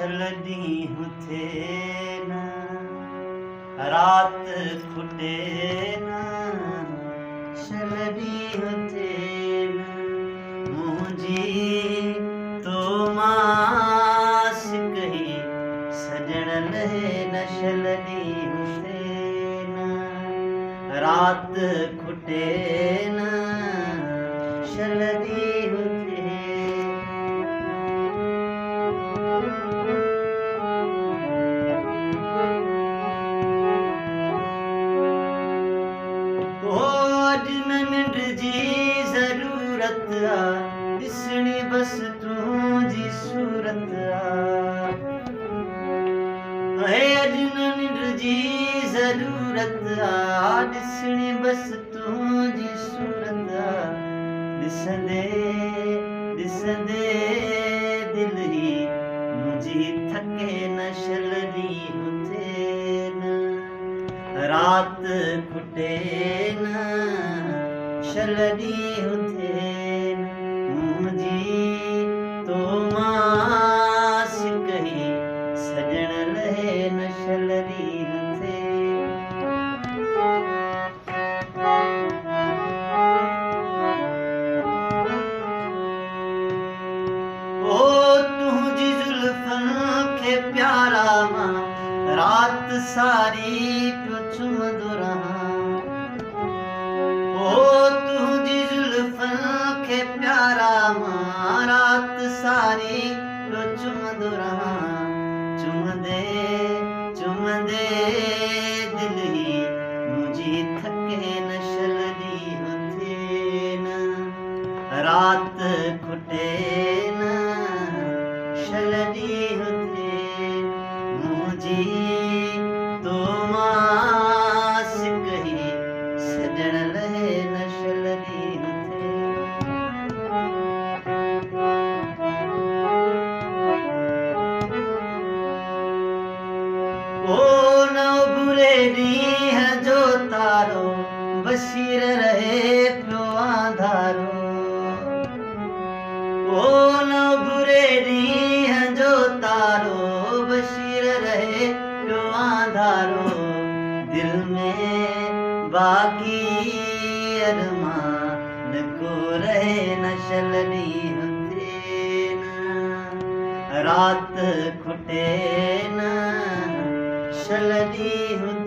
छलनी हुथे न रात खुटे न छलनी हुथे न मुंहिंजी तो मास कही सजण लहे न छलनी हुथे न रात खुटे न छलनी हुथे। निंड जी ज़रूरत आ ॾिसणी बस तुंहिंजी सूरत आ अॼु निंड जी ज़रूरत आ ॾिसणी बस तुंहिंजी सूरत आ ॾिसंदे ॾिसंदे दिलि ई मुंहिंजी थके न छलनी हुथे न रात खुटे न छलनी हुथे मुंहिंजी तो मास कही सजण लहे न छलनी हुथे। ओ तुंहिंजी जुल्फनि खे प्यारा मां रात सारी पियो चुमंदो रहां प्यारा मां रात सारी पियो चुमंदो रहां चुमंदे चुमंदे दिलि ई मुंहिंजी थके न छलनी हुथे न रात खुटे न छलनी हुथे मुंहिंजी तो मास कही सजण लहे न छलनी हुथे। ओ न बुरे ॾींहं जो तारो बशीर रहे पियो आंधारो ओ न बुरे ॾींहं जो तारो बशीर रहे पियो आंधारो दिल में बाक़ी अरमान को रहे न छलनी हुथे न रात खुटे न छलनी हुथे।